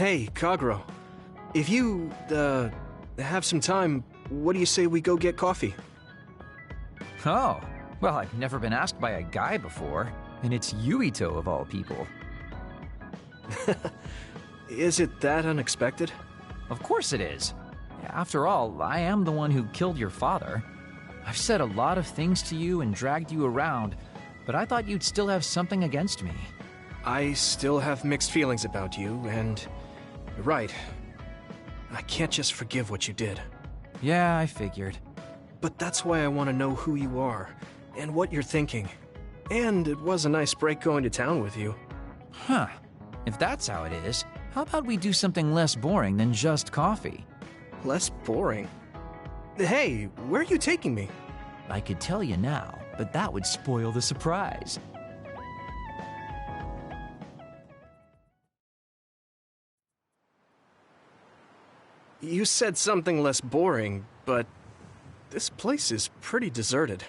Hey, Kagro. If you, have some time, what do you say we go get coffee? Oh, well, I've never been asked by a guy before, and it's Yuito of all people. Is it that unexpected? Of course it is. After all, I am the one who killed your father. I've said a lot of things to you and dragged you around, but I thought you'd still have something against me. I still have mixed feelings about you, and you're right. I can't just forgive what you did. Yeah, I figured. But that's why I want to know who you are, and what you're thinking. And it was a nice break going to town with you. Huh. If that's how it is, how about we do something less boring than just coffee? Less boring? Hey, where are you taking me? I could tell you now, but that would spoil the surprise. You said something less boring, but this place is pretty deserted.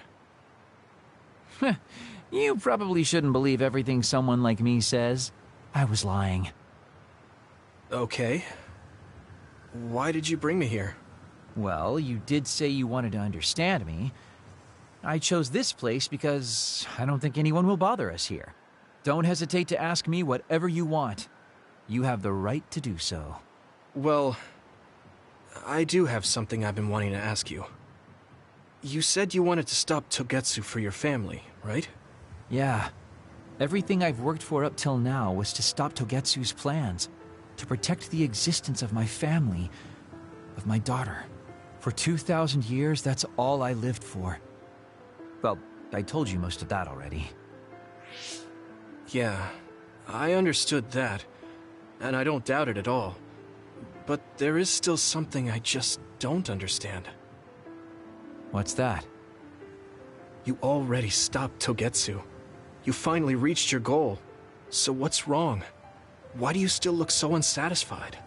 You probably shouldn't believe everything someone like me says. I was lying. Okay. Why did you bring me here? Well, you did say you wanted to understand me. I chose this place because I don't think anyone will bother us here. Don't hesitate to ask me whatever you want. You have the right to do so. Well, I do have something I've been wanting to ask you. You said you wanted to stop Togetsu for your family, right? Yeah. Everything I've worked for up till now was to stop Togetsu's plans, to protect the existence of my family, of my daughter. For 2,000 years, that's all I lived for. Well, I told you most of that already. Yeah, I understood that, and I don't doubt it at all. But there is still something I just don't understand. What's that? You already stopped Togetsu. You finally reached your goal. So what's wrong? Why do you still look so unsatisfied?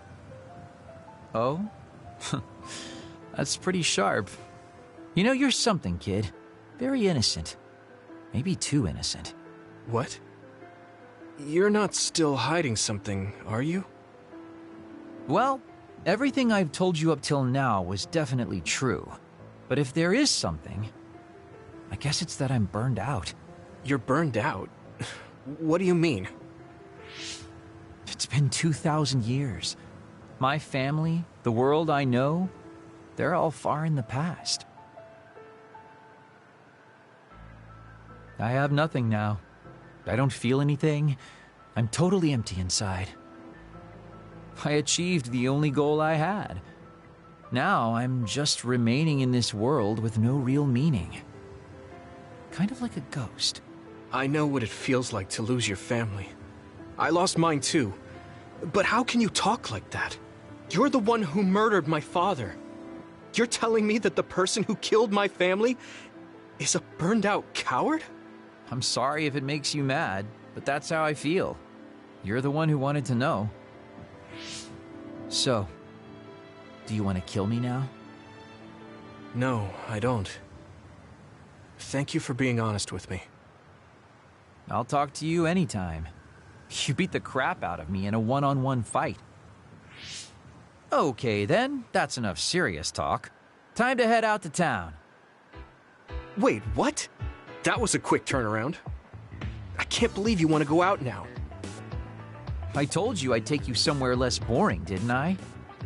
Oh? That's pretty sharp. You know, you're something, kid. Very innocent. Maybe too innocent. What? You're not still hiding something, are you? Well, everything I've told you up till now was definitely true. But if there is something, I guess it's that I'm burned out. You're burned out? What do you mean? It's been 2,000 years. My family, the world I know, they're all far in the past. I have nothing now. I don't feel anything. I'm totally empty inside. I achieved the only goal I had. Now I'm just remaining in this world with no real meaning. Kind of like a ghost. I know what it feels like to lose your family. I lost mine too. But how can you talk like that? You're the one who murdered my father. You're telling me that the person who killed my family is a burned-out coward? I'm sorry if it makes you mad, but that's how I feel. You're the one who wanted to know. So, do you want to kill me now? No, I don't. Thank you for being honest with me. I'll talk to you anytime. You beat the crap out of me in a one-on-one fight. Okay then, that's enough serious talk. Time to head out to town. Wait, what? That was a quick turnaround. I can't believe you want to go out now. I told you I'd take you somewhere less boring, didn't I?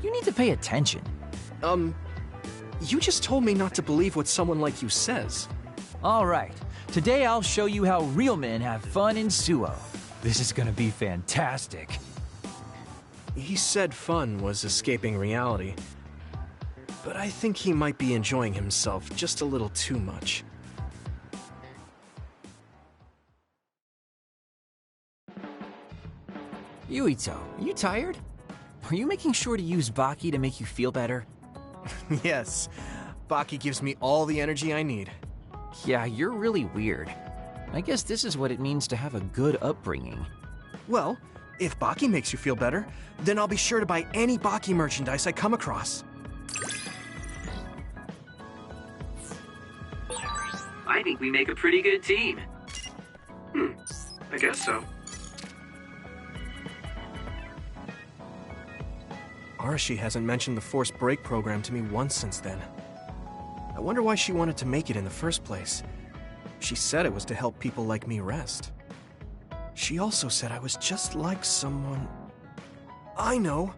You need to pay attention. You just told me not to believe what someone like you says. All right, today I'll show you how real men have fun in Suo. This is gonna be fantastic. He said fun was escaping reality. But I think he might be enjoying himself just a little too much. Yuito, are you tired? Are you making sure to use Baki to make you feel better? Yes, Baki gives me all the energy I need. Yeah, you're really weird. I guess this is what it means to have a good upbringing. Well, if Baki makes you feel better, then I'll be sure to buy any Baki merchandise I come across. I think we make a pretty good team. I guess so. Arashi hasn't mentioned the forced break program to me once since then. I wonder why she wanted to make it in the first place. She said it was to help people like me rest. She also said I was just like someone... I know!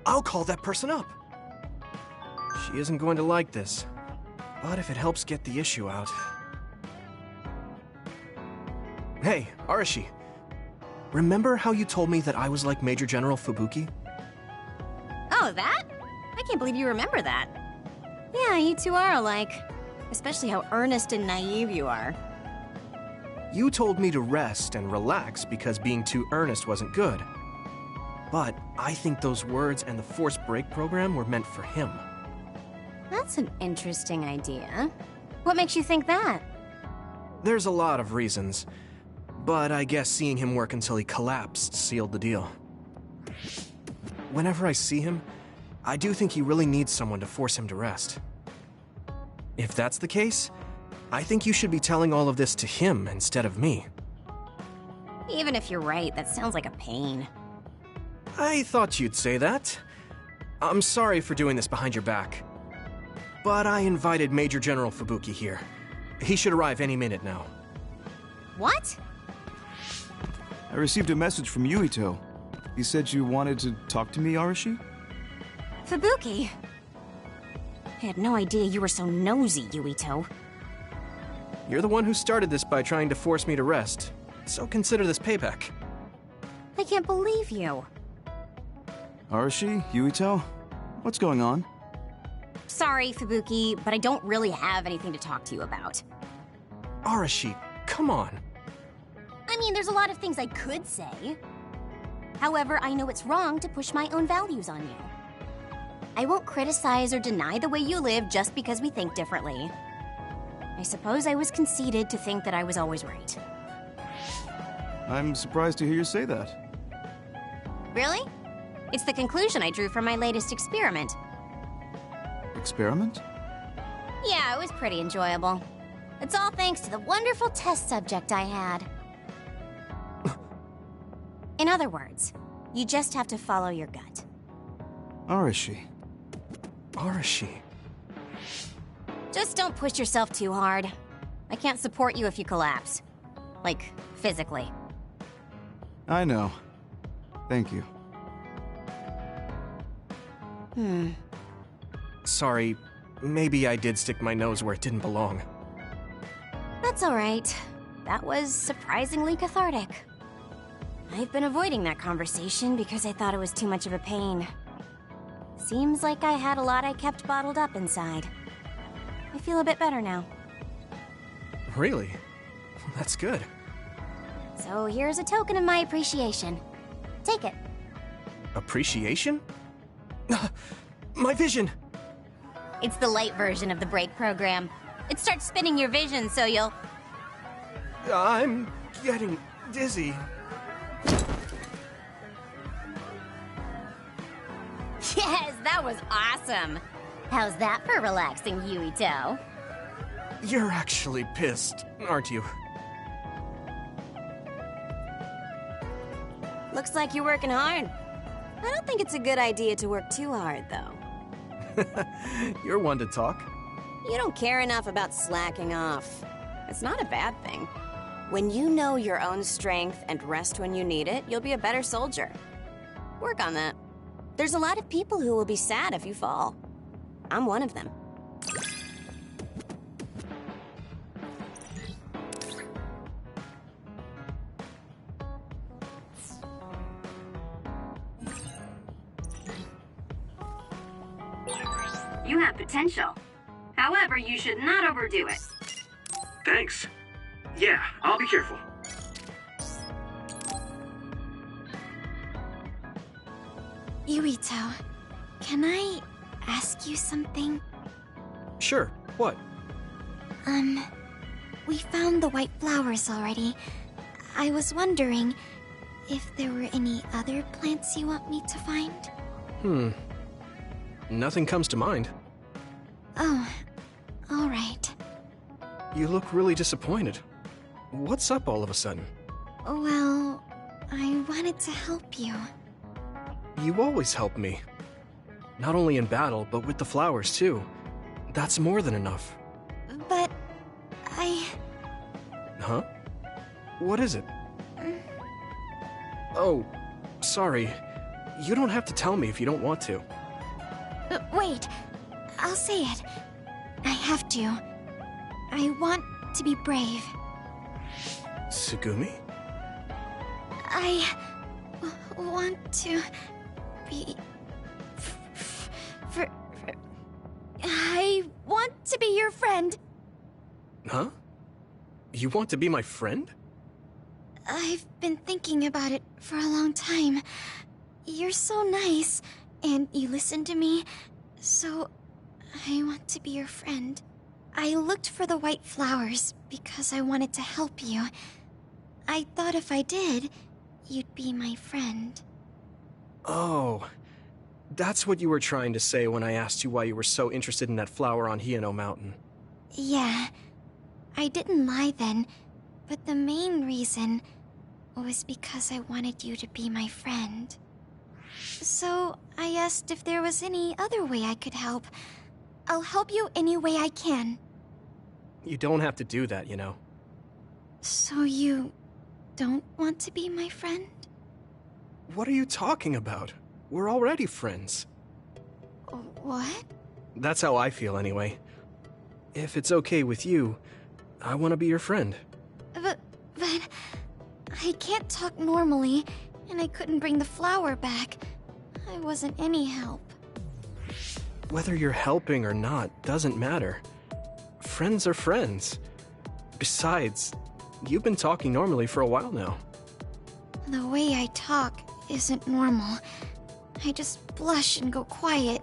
I'll call that person up! She isn't going to like this, but if it helps get the issue out... Hey, Arashi. Remember how you told me that I was like Major General Fubuki? Oh, that? I can't believe you remember that. Yeah, you two are alike. Especially how earnest and naive you are. You told me to rest and relax because being too earnest wasn't good. But I think those words and the forced break program were meant for him. That's an interesting idea. What makes you think that? There's a lot of reasons, but I guess seeing him work until he collapsed sealed the deal. Whenever I see him, I do think he really needs someone to force him to rest. If that's the case, I think you should be telling all of this to him instead of me. Even if you're right, that sounds like a pain. I thought you'd say that. I'm sorry for doing this behind your back. But I invited Major General Fubuki here. He should arrive any minute now. What? I received a message from Yuito. He said you wanted to talk to me, Arashi? Fubuki? I had no idea you were so nosy, Yuito. You're the one who started this by trying to force me to rest, so consider this payback. I can't believe you. Arashi? Yuito? What's going on? Sorry, Fubuki, but I don't really have anything to talk to you about. Arashi, come on. I mean, there's a lot of things I could say. However, I know it's wrong to push my own values on you. I won't criticize or deny the way you live just because we think differently. I suppose I was conceited to think that I was always right. I'm surprised to hear you say that. Really? It's the conclusion I drew from my latest experiment. Experiment? Yeah, it was pretty enjoyable. It's all thanks to the wonderful test subject I had. In other words, you just have to follow your gut. Arashi. Arashi. Just don't push yourself too hard. I can't support you if you collapse. Like, physically. I know. Thank you. Sorry, maybe I did stick my nose where it didn't belong. That's alright. That was surprisingly cathartic. I've been avoiding that conversation because I thought it was too much of a pain. Seems like I had a lot I kept bottled up inside. I feel a bit better now. Really? That's good. So here's a token of my appreciation. Take it. Appreciation? My vision! It's the light version of the break program. It starts spinning your vision so you'll... I'm getting dizzy. Yes, that was awesome! How's that for relaxing, Yuito? You're actually pissed, aren't you? Looks like you're working hard. I don't think it's a good idea to work too hard, though. You're one to talk. You don't care enough about slacking off. It's not a bad thing. When you know your own strength and rest when you need it, you'll be a better soldier. Work on that. There's a lot of people who will be sad if you fall. I'm one of them. You have potential. However, you should not overdo it. Thanks. Yeah, I'll be careful. Yuito, can I ask you something? Sure, what? We found the white flowers already. I was wondering if there were any other plants you want me to find? Nothing comes to mind. Oh, alright. You look really disappointed. What's up all of a sudden? Well, I wanted to help you. You always help me. Not only in battle, but with the flowers too. That's more than enough. But Huh? What is it? Oh, sorry. You don't have to tell me if you don't want to. Wait. I'll say it. I have to. I want to be brave. Tsugumi? I want to be... I want to be your friend. Huh? You want to be my friend? I've been thinking about it for a long time. You're so nice, and you listen to me, so I want to be your friend. I looked for the white flowers because I wanted to help you. I thought if I did, you'd be my friend. Oh, that's what you were trying to say when I asked you why you were so interested in that flower on Hino Mountain. Yeah, I didn't lie then, but the main reason was because I wanted you to be my friend. So I asked if there was any other way I could help. I'll help you any way I can. You don't have to do that, you know. So you don't want to be my friend? What are you talking about? We're already friends. What? That's how I feel anyway. If it's okay with you, I want to be your friend. But I can't talk normally, and I couldn't bring the flower back. I wasn't any help. Whether you're helping or not doesn't matter. Friends are friends. Besides, you've been talking normally for a while now. The way I talk isn't normal. I just blush and go quiet.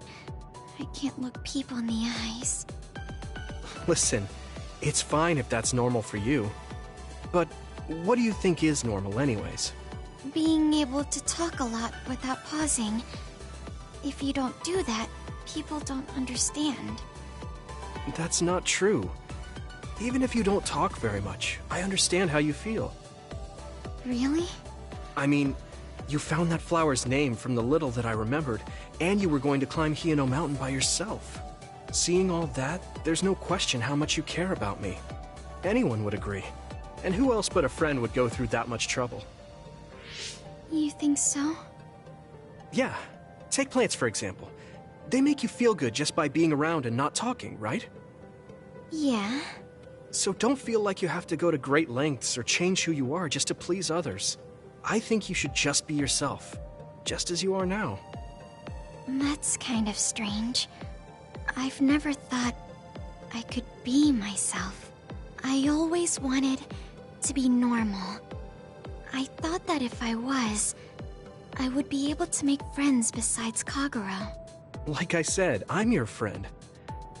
I can't look people in the eyes. Listen, it's fine if that's normal for you. But what do you think is normal anyways? Being able to talk a lot without pausing. If you don't do that, people don't understand. That's not true. Even if you don't talk very much, I understand how you feel. Really? I mean, you found that flower's name from the little that I remembered, and you were going to climb Hino Mountain by yourself. Seeing all that, there's no question how much you care about me. Anyone would agree. And who else but a friend would go through that much trouble? You think so? Yeah. Take plants, for example. They make you feel good just by being around and not talking, right? Yeah. So don't feel like you have to go to great lengths or change who you are just to please others. I think you should just be yourself, just as you are now. That's kind of strange. I've never thought I could be myself. I always wanted to be normal. I thought that if I was, I would be able to make friends besides Kagero. Like I said, I'm your friend.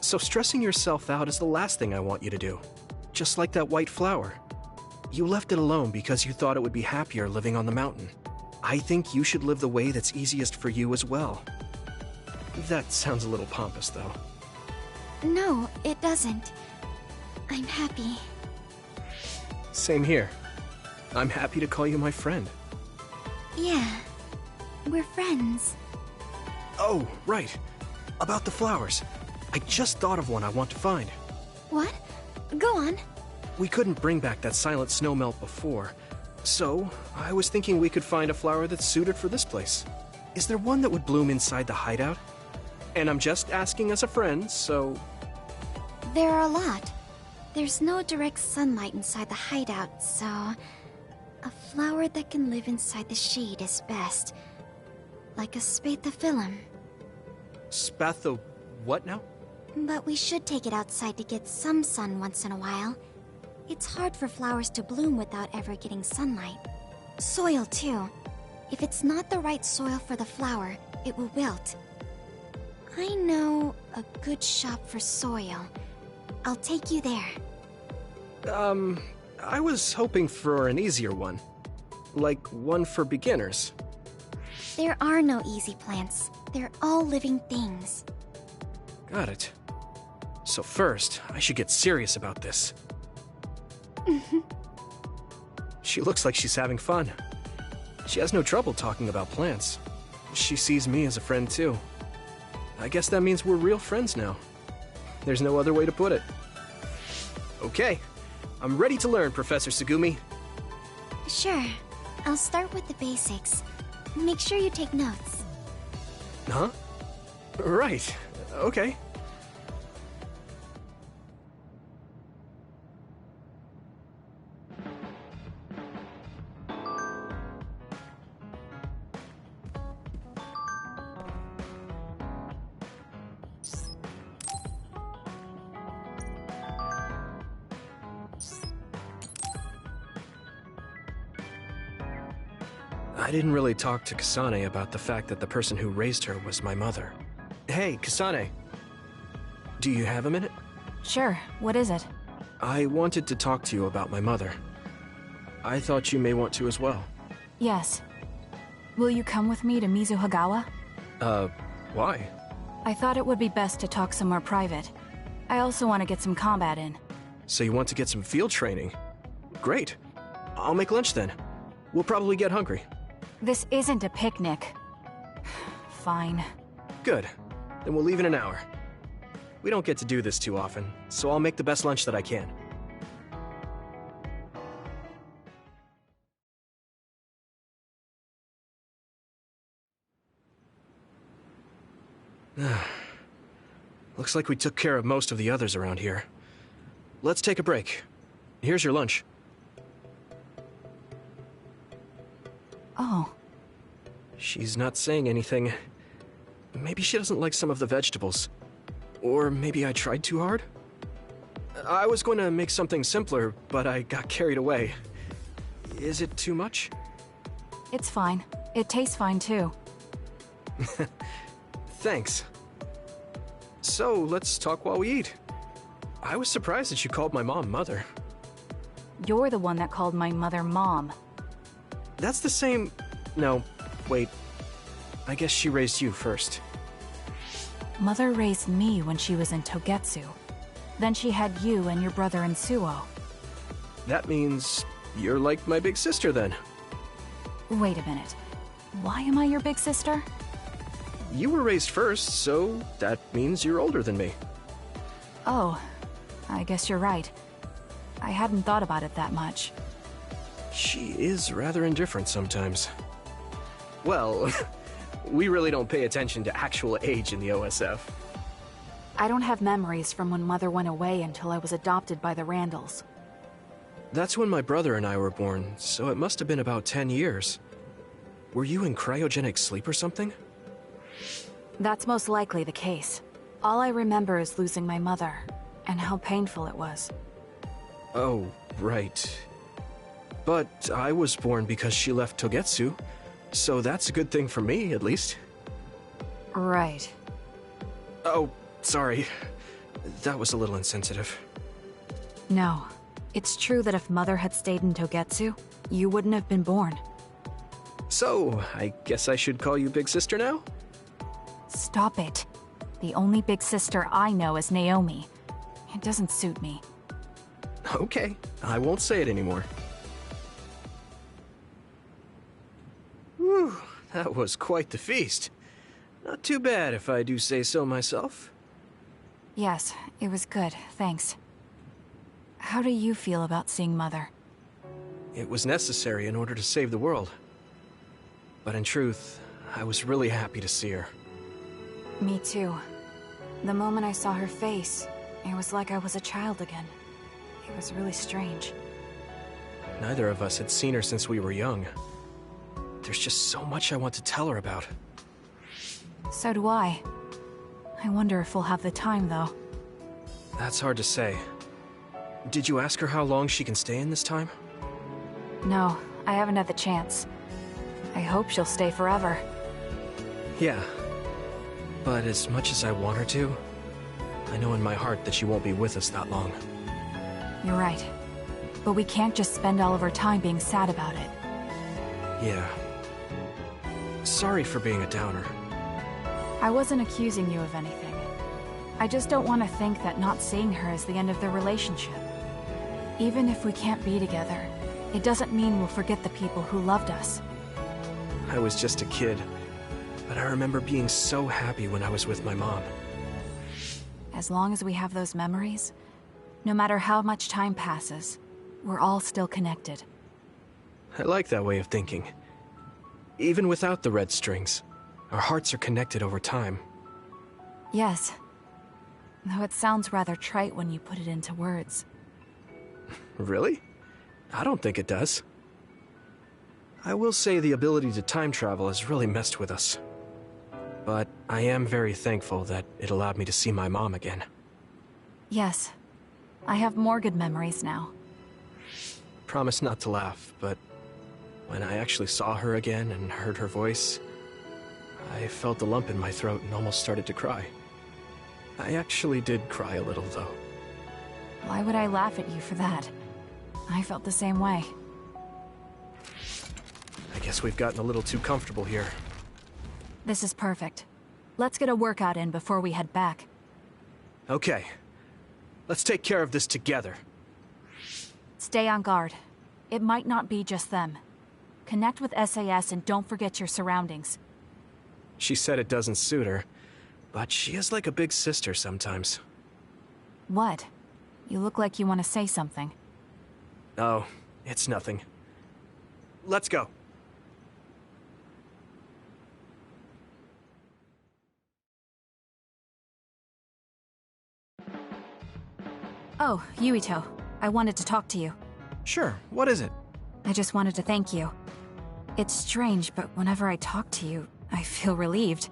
So stressing yourself out is the last thing I want you to do. Just like that white flower. You left it alone because you thought it would be happier living on the mountain. I think you should live the way that's easiest for you as well. That sounds a little pompous, though. No, it doesn't. I'm happy. Same here. I'm happy to call you my friend. Yeah, we're friends. Oh, right. About the flowers. I just thought of one I want to find. What? Go on. We couldn't bring back that silent snowmelt before, so I was thinking we could find a flower that's suited for this place. Is there one that would bloom inside the hideout? And I'm just asking as a friend, so... There are a lot. There's no direct sunlight inside the hideout, so... A flower that can live inside the shade is best. Like a spathiphyllum. Spatho... what now? But we should take it outside to get some sun once in a while. It's hard for flowers to bloom without ever getting sunlight. Soil, too. If it's not the right soil for the flower, it will wilt. I know a good shop for soil. I'll take you there. I was hoping for an easier one. Like one for beginners. There are no easy plants. They're all living things. Got it. So first, I should get serious about this. She looks like she's having fun. She has no trouble talking about plants. She sees me as a friend too. I guess that means we're real friends now. There's no other way to put it. Okay, I'm ready to learn, Professor Sugumi. Sure. I'll start with the basics. Make sure you take notes. Huh? Right. Okay. I didn't really talk to Kasane about the fact that the person who raised her was my mother. Hey, Kasane. Do you have a minute? Sure, what is it? I wanted to talk to you about my mother. I thought you may want to as well. Yes. Will you come with me to Mizuhagawa? Why? I thought it would be best to talk somewhere private. I also want to get some combat in. So you want to get some field training? Great. I'll make lunch then. We'll probably get hungry. This isn't a picnic. Fine. Good. Then we'll leave in an hour. We don't get to do this too often, so I'll make the best lunch that I can. Looks like we took care of most of the others around here. Let's take a break. Here's your lunch. Oh. She's not saying anything. Maybe she doesn't like some of the vegetables. Or maybe I tried too hard? I was going to make something simpler, but I got carried away. Is it too much? It's fine. It tastes fine too. Thanks. So, let's talk while we eat. I was surprised that you called my mom Mother. You're the one that called my mother Mom. That's the same... No, wait. I guess she raised you first. Mother raised me when she was in Togetsu. Then she had you and your brother in Suo. That means you're like my big sister then. Wait a minute. Why am I your big sister? You were raised first, so that means you're older than me. Oh, I guess you're right. I hadn't thought about it that much. She is rather indifferent sometimes. Well, we really don't pay attention to actual age in the OSF. I don't have memories from when Mother went away until I was adopted by the Randalls. That's when my brother and I were born, so it must have been about 10 years. Were you in cryogenic sleep or something? That's most likely the case. All I remember is losing my mother, and how painful it was. Oh, right. But I was born because she left Togetsu, so that's a good thing for me, at least. Right. Oh, sorry. That was a little insensitive. No. It's true that if Mother had stayed in Togetsu, you wouldn't have been born. So, I guess I should call you Big Sister now? Stop it. The only big sister I know is Naomi. It doesn't suit me. Okay, I won't say it anymore. Whew, that was quite the feast. Not too bad if I do say so myself. Yes, it was good, thanks. How do you feel about seeing Mother? It was necessary in order to save the world. But in truth, I was really happy to see her. Me too. The moment I saw her face, it was like I was a child again. It was really strange. Neither of us had seen her since we were young. There's just so much I want to tell her about. So do I. I wonder if we'll have the time, though. That's hard to say. Did you ask her how long she can stay in this time? No, I haven't had the chance. I hope she'll stay forever. Yeah. But as much as I want her to, I know in my heart that she won't be with us that long. You're right. But we can't just spend all of our time being sad about it. Yeah. Sorry for being a downer. I wasn't accusing you of anything. I just don't want to think that not seeing her is the end of the relationship. Even if we can't be together, it doesn't mean we'll forget the people who loved us. I was just a kid. but I remember being so happy when I was with my mom. As long as we have those memories, no matter how much time passes, we're all still connected. I like that way of thinking. Even without the red strings, our hearts are connected over time. Yes. Though it sounds rather trite when you put it into words. Really? I don't think it does. I will say the ability to time travel has really messed with us. But I am very thankful that it allowed me to see my mom again. Yes. I have more good memories now. Promise not to laugh, but when I actually saw her again and heard her voice, I felt a lump in my throat and almost started to cry. I actually did cry a little, though. Why would I laugh at you for that? I felt the same way. I guess we've gotten a little too comfortable here. This is perfect. Let's get a workout in before we head back. Okay. Let's take care of this together. Stay on guard. It might not be just them. Connect with SAS and don't forget your surroundings. She said it doesn't suit her, but she is like a big sister sometimes. What? You look like you want to say something. Oh, it's nothing. Let's go. Oh, Yuito. I wanted to talk to you. Sure, what is it? I just wanted to thank you. It's strange, but whenever I talk to you, I feel relieved.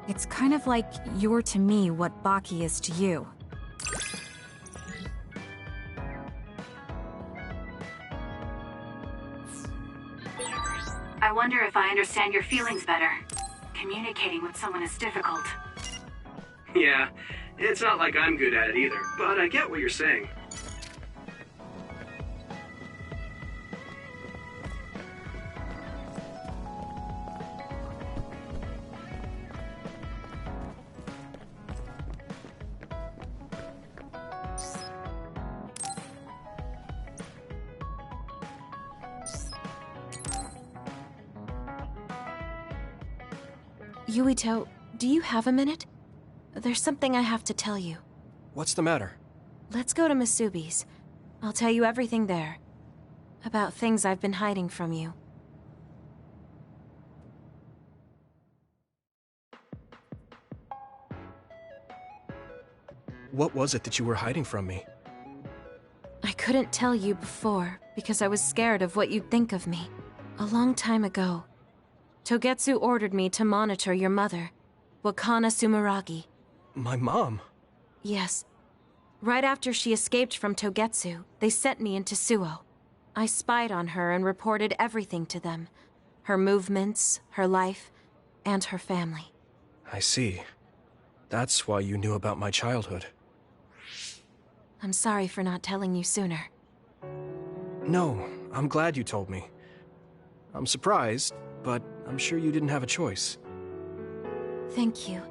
It's kind of like you're to me what Baki is to you. I wonder if I understand your feelings better. Communicating with someone is difficult. Yeah, it's not like I'm good at it either, but I get what you're saying. Yuito, do you have a minute? There's something I have to tell you. What's the matter? Let's go to Masubi's. I'll tell you everything there. About things I've been hiding from you. What was it that you were hiding from me? I couldn't tell you before because I was scared of what you'd think of me. A long time ago, Togetsu ordered me to monitor your mother, Wakana Sumeragi. My mom? Yes. Right after she escaped from Togetsu, they sent me into Suo. I spied on her and reported everything to them. Her movements, her life, and her family. I see. That's why you knew about my childhood. I'm sorry for not telling you sooner. No, I'm glad you told me. I'm surprised, but I'm sure you didn't have a choice. Thank you.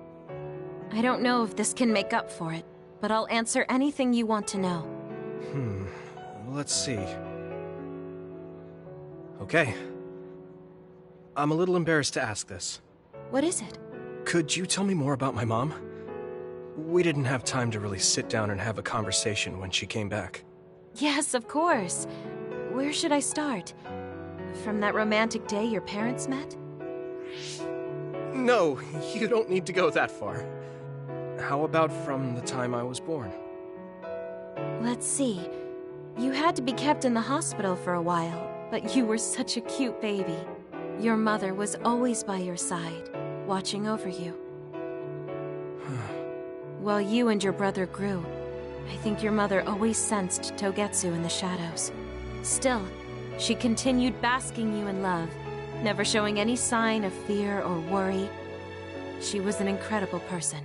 I don't know if this can make up for it, but I'll answer anything you want to know. Let's see. Okay. I'm a little embarrassed to ask this. What is it? Could you tell me more about my mom? We didn't have time to really sit down and have a conversation when she came back. Yes, of course. Where should I start? From that romantic day your parents met? No, you don't need to go that far. How about from the time I was born? Let's see. You had to be kept in the hospital for a while, but you were such a cute baby. Your mother was always by your side, watching over you. While you and your brother grew, I think your mother always sensed Togetsu in the shadows. Still, she continued basking you in love, never showing any sign of fear or worry. She was an incredible person.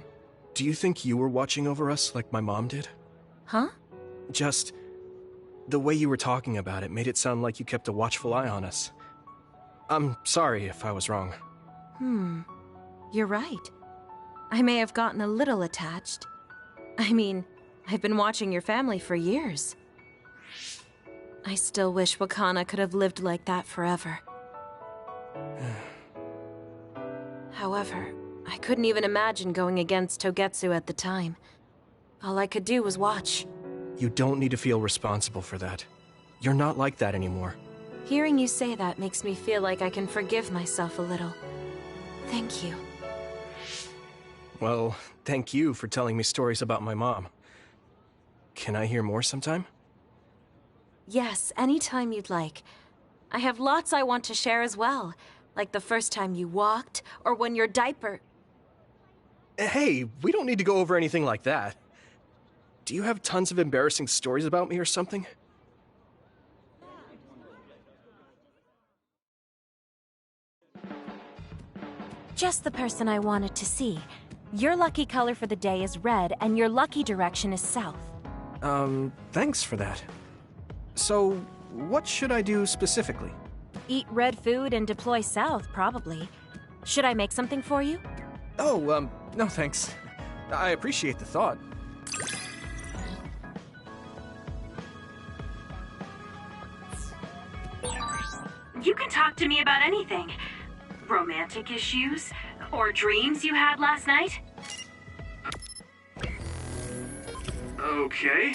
Do you think you were watching over us like my mom did? Huh? Just... the way you were talking about it made it sound like you kept a watchful eye on us. I'm sorry if I was wrong. You're right. I may have gotten a little attached. I mean, I've been watching your family for years. I still wish Wakana could have lived like that forever. However, I couldn't even imagine going against Togetsu at the time. All I could do was watch. You don't need to feel responsible for that. You're not like that anymore. Hearing you say that makes me feel like I can forgive myself a little. Thank you. Well, thank you for telling me stories about my mom. Can I hear more sometime? Yes, anytime you'd like. I have lots I want to share as well, like the first time you walked, or when your diaper... Hey, we don't need to go over anything like that. Do you have tons of embarrassing stories about me or something? Just the person I wanted to see. Your lucky color for the day is red, and your lucky direction is south. Thanks for that. So, what should I do specifically? Eat red food and deploy south, probably. Should I make something for you? Oh, no thanks. I appreciate the thought. You can talk to me about anything. Romantic issues, or dreams you had last night. Okay.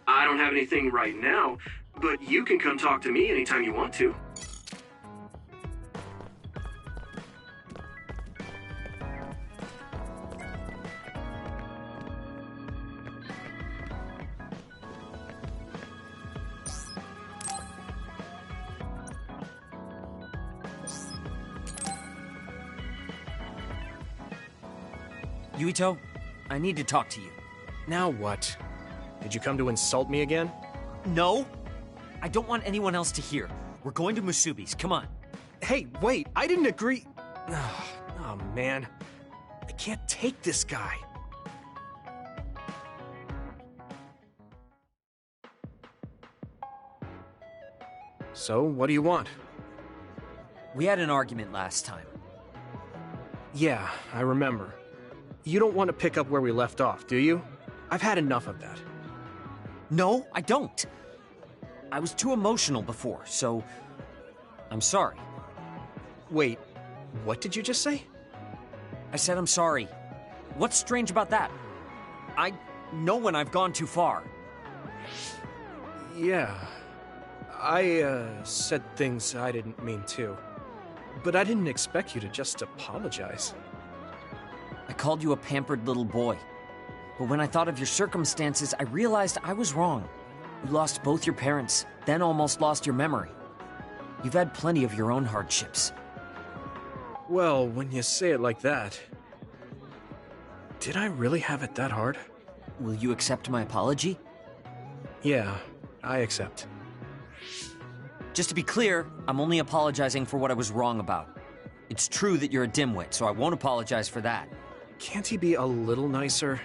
I don't have anything right now, but you can come talk to me anytime you want to. Yuito, I need to talk to you. Now what? Did you come to insult me again? No! I don't want anyone else to hear. We're going to Musubi's, come on. Hey, wait, I didn't agree. Oh, man. I can't take this guy. So, what do you want? We had an argument last time. Yeah, I remember. You don't want to pick up where we left off, do you? I've had enough of that. No, I don't. I was too emotional before, so I'm sorry. Wait, what did you just say? I said I'm sorry. What's strange about that? I know when I've gone too far. Yeah, I said things I didn't mean to. But I didn't expect you to just apologize. I called you a pampered little boy. But when I thought of your circumstances, I realized I was wrong. You lost both your parents, then almost lost your memory. You've had plenty of your own hardships. Well, when you say it like that... Did I really have it that hard? Will you accept my apology? Yeah, I accept. Just to be clear, I'm only apologizing for what I was wrong about. It's true that you're a dimwit, so I won't apologize for that. Can't he be a little nicer?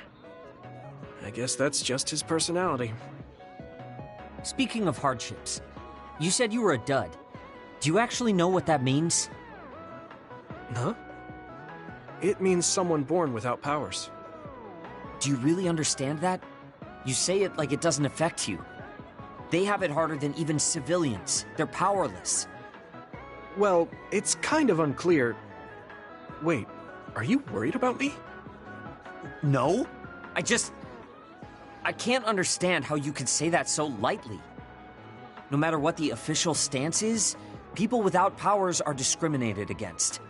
I guess that's just his personality. Speaking of hardships, you said you were a dud. Do you actually know what that means? Huh? It means someone born without powers. Do you really understand that? You say it like it doesn't affect you. They have it harder than even civilians. They're powerless. Well, it's kind of unclear. Wait, are you worried about me? No. I can't understand how you could say that so lightly. No matter what the official stance is, people without powers are discriminated against.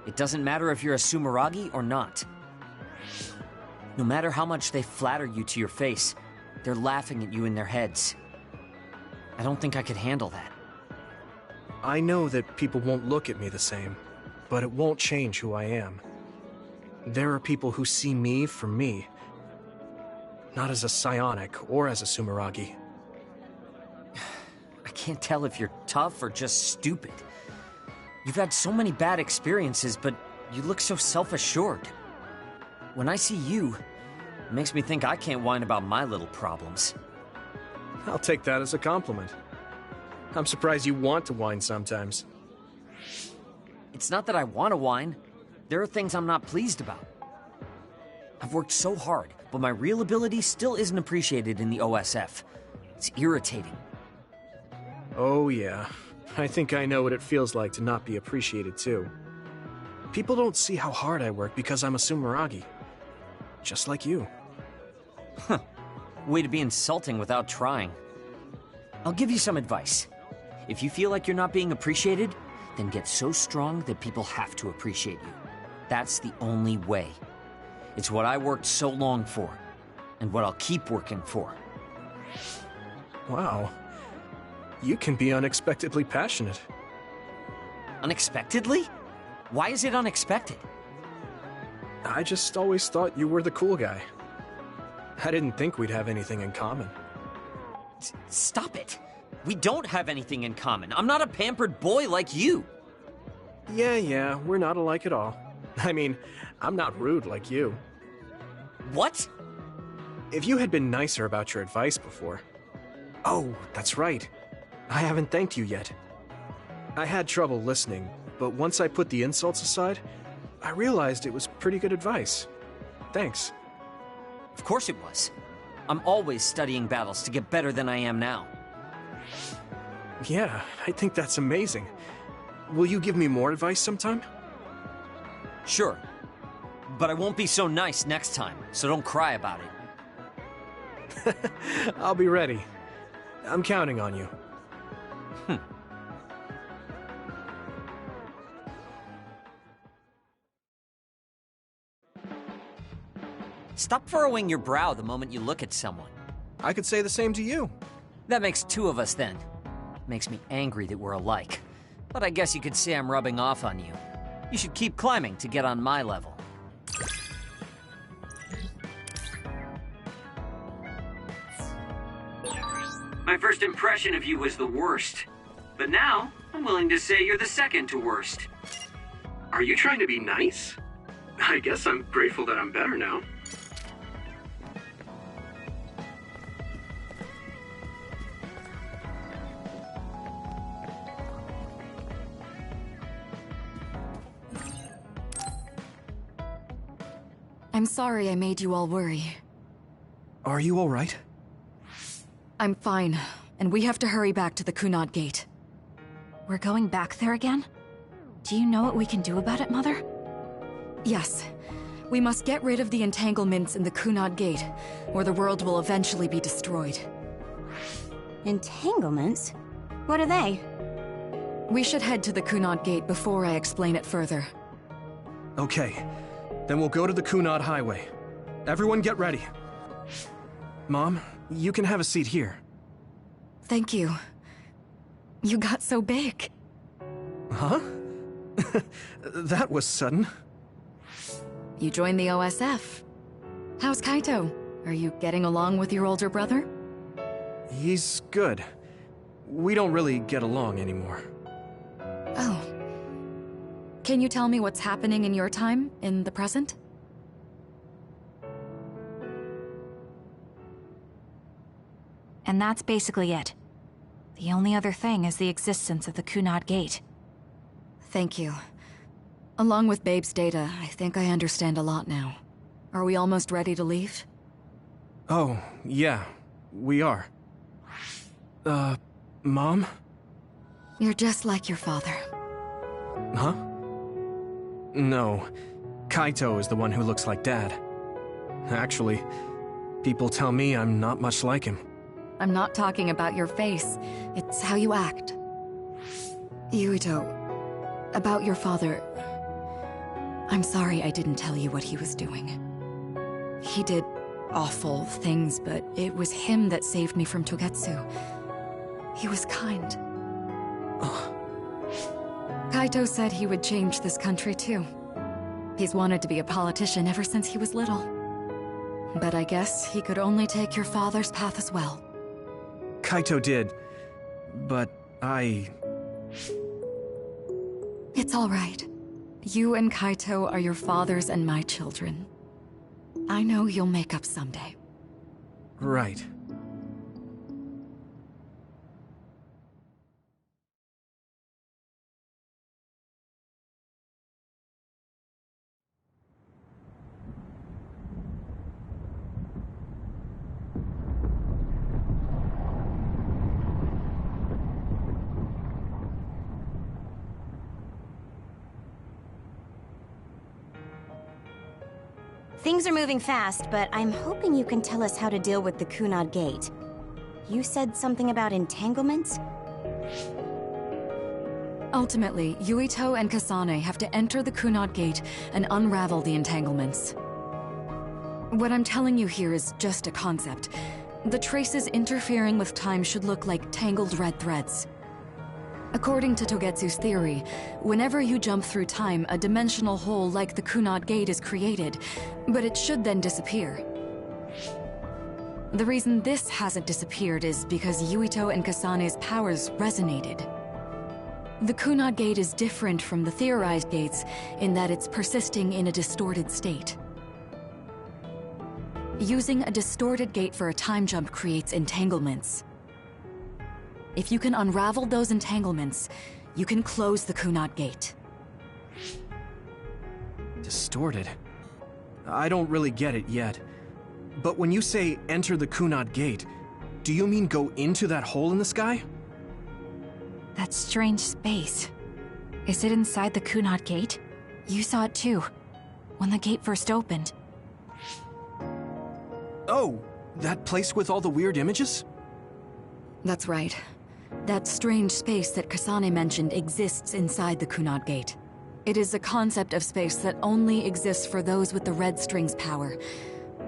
It doesn't matter if you're a Sumeragi or not. No matter how much they flatter you to your face, they're laughing at you in their heads. I don't think I could handle that. I know that people won't look at me the same, but it won't change who I am. There are people who see me for me, not as a psionic or as a Sumeragi. I can't tell if you're tough or just stupid. You've had so many bad experiences, but you look so self-assured. When I see you, it makes me think I can't whine about my little problems. I'll take that as a compliment. I'm surprised you want to whine sometimes. It's not that I want to whine. There are things I'm not pleased about. I've worked so hard, but my real ability still isn't appreciated in the OSF. It's irritating. Oh yeah, I think I know what it feels like to not be appreciated too. People don't see how hard I work because I'm a Sumeragi. Just like you. Huh. Way to be insulting without trying. I'll give you some advice. If you feel like you're not being appreciated, then get so strong that people have to appreciate you. That's the only way. It's what I worked so long for, and what I'll keep working for. Wow. You can be unexpectedly passionate. Unexpectedly? Why is it unexpected? I just always thought you were the cool guy. I didn't think we'd have anything in common. Stop it. We don't have anything in common. I'm not a pampered boy like you. Yeah, we're not alike at all. I mean, I'm not rude like you. What? If you had been nicer about your advice before... Oh, that's right. I haven't thanked you yet. I had trouble listening, but once I put the insults aside, I realized it was pretty good advice. Thanks. Of course it was. I'm always studying battles to get better than I am now. Yeah, I think that's amazing. Will you give me more advice sometime? Sure. But I won't be so nice next time, so don't cry about it. I'll be ready. I'm counting on you. Stop furrowing your brow the moment you look at someone. I could say the same to you. That makes two of us then. Makes me angry that we're alike. But I guess you could say I'm rubbing off on you. You should keep climbing to get on my level. My first impression of you was the worst. But now, I'm willing to say you're the second to worst. Are you trying to be nice? I guess I'm grateful that I'm better now. I'm sorry I made you all worry. Are you all right? I'm fine. and we have to hurry back to the Kunad Gate. We're going back there again? Do you know what we can do about it, Mother? Yes. We must get rid of the entanglements in the Kunad Gate, or the world will eventually be destroyed. Entanglements? What are they? We should head to the Kunad Gate before I explain it further. Okay, then we'll go to the Kunad Highway. Everyone get ready. Mom, you can have a seat here. Thank you. You got so big. Huh? That was sudden. You joined the OSF. How's Kaito? Are you getting along with your older brother? He's good. We don't really get along anymore. Oh. Can you tell me what's happening in your time, in the present? And that's basically it. The only other thing is the existence of the Kunad Gate. Thank you. Along with Babe's data, I think I understand a lot now. Are we almost ready to leave? Oh, yeah, we are. Mom? You're just like your father. Huh? No, Kaito is the one who looks like Dad. Actually, people tell me I'm not much like him. I'm not talking about your face. It's how you act. Yuito, about your father... I'm sorry I didn't tell you what he was doing. He did awful things, but it was him that saved me from Togetsu. He was kind. Kaito said he would change this country too. He's wanted to be a politician ever since he was little. But I guess he could only take your father's path as well. Kaito did, but It's all right. You and Kaito are your father's and my children. I know you'll make up someday. Right. Things are moving fast, but I'm hoping you can tell us how to deal with the Kunad Gate. You said something about entanglements? Ultimately, Yuito and Kasane have to enter the Kunad Gate and unravel the entanglements. What I'm telling you here is just a concept. The traces interfering with time should look like tangled red threads. According to Togetsu's theory, whenever you jump through time, a dimensional hole like the Kunad Gate is created, but it should then disappear. The reason this hasn't disappeared is because Yuito and Kasane's powers resonated. The Kunad Gate is different from the theorized gates in that it's persisting in a distorted state. Using a distorted gate for a time jump creates entanglements. If you can unravel those entanglements, you can close the Kunad Gate. Distorted? I don't really get it yet. But when you say enter the Kunad Gate, do you mean go into that hole in the sky? That strange space. Is it inside the Kunad Gate? You saw it too, when the gate first opened. Oh, that place with all the weird images? That's right. That strange space that Kasane mentioned exists inside the Kunad Gate. It is a concept of space that only exists for those with the red string's power.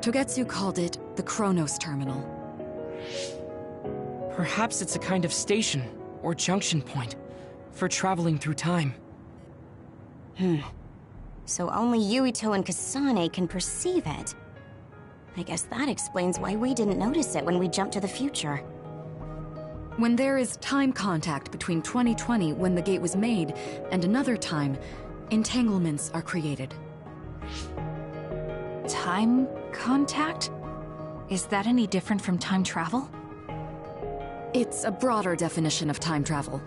Togetsu called it the Chronos Terminal. Perhaps it's a kind of station, or junction point, for traveling through time. So only Yuito and Kasane can perceive it. I guess that explains why we didn't notice it when we jumped to the future. When there is time contact between 2020, when the gate was made, and another time, entanglements are created. Time contact? Is that any different from time travel? It's a broader definition of time travel.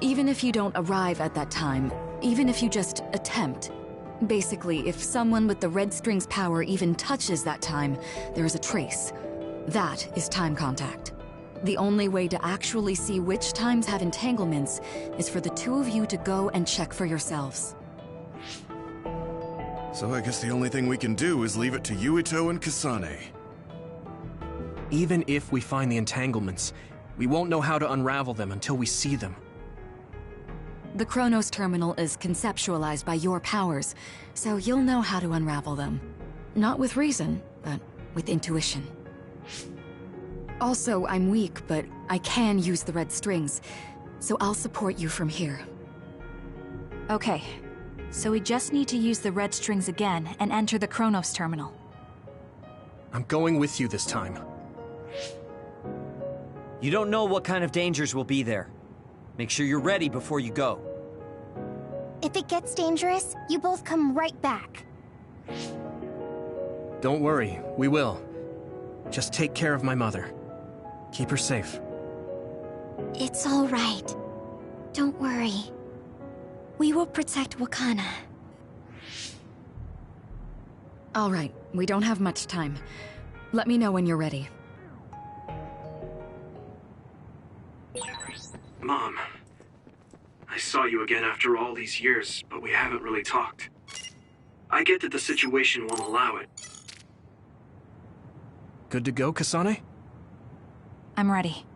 Even if you don't arrive at that time, even if you just attempt. Basically, if someone with the red string's power even touches that time, there is a trace. That is time contact. The only way to actually see which times have entanglements is for the two of you to go and check for yourselves. So I guess the only thing we can do is leave it to Yuito and Kasane. Even if we find the entanglements, we won't know how to unravel them until we see them. The Chronos Terminal is conceptualized by your powers, so you'll know how to unravel them. Not with reason, but with intuition. Also, I'm weak, but I can use the red strings, so I'll support you from here. Okay, so we just need to use the red strings again and enter the Chronos Terminal. I'm going with you this time. You don't know what kind of dangers will be there. Make sure you're ready before you go. If it gets dangerous, you both come right back. Don't worry, we will. Just take care of my mother. Keep her safe. It's all right. Don't worry. We will protect Wakana. All right, we don't have much time. Let me know when you're ready. Mom, I saw you again after all these years, but we haven't really talked. I get that the situation won't allow it. Good to go, Kasane? I'm ready.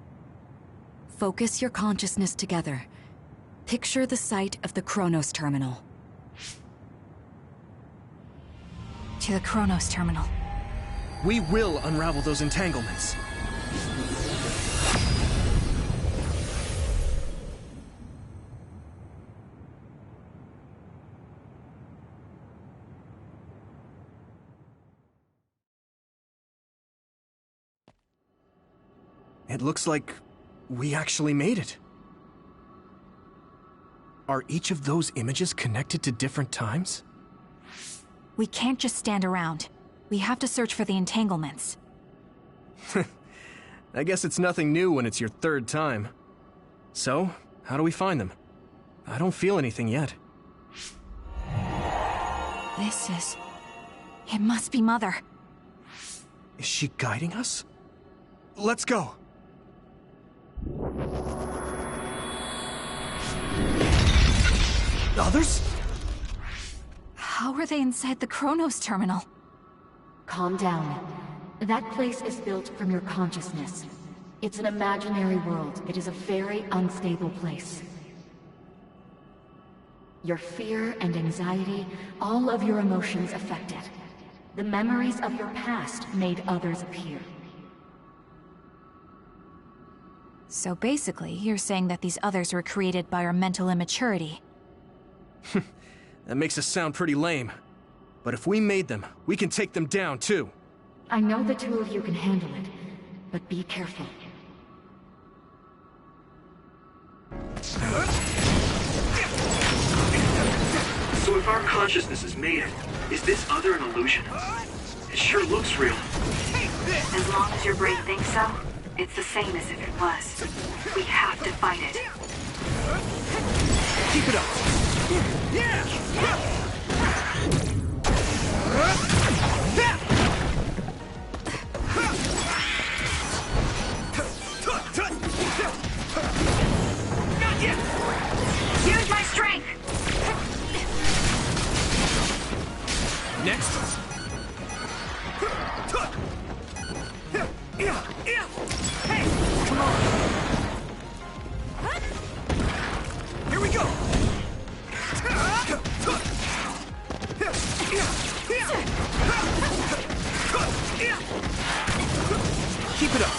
Focus your consciousness together. Picture the site of the Chronos Terminal. To the Chronos Terminal. We will unravel those entanglements. It looks like we actually made it. Are each of those images connected to different times? We can't just stand around. We have to search for the entanglements. I guess it's nothing new when it's your third time. So, how do we find them? I don't feel anything yet. It must be Mother. Is she guiding us? Let's go! Others? How are they inside the Chronos Terminal? Calm down. That place is built from your consciousness. It's an imaginary world. It is a very unstable place. Your fear and anxiety, all of your emotions affected. The memories of your past made others appear. So basically, you're saying that these others were created by our mental immaturity. That makes us sound pretty lame. But if we made them, we can take them down, too. I know the two of you can handle it, but be careful. So if our consciousness has made it, is this other an illusion? It sure looks real. As long as your brain thinks so, it's the same as if it was. We have to fight it. Keep it up! Not yet! Use my strength! Next! Hey! Come on! Here we go! Keep it up!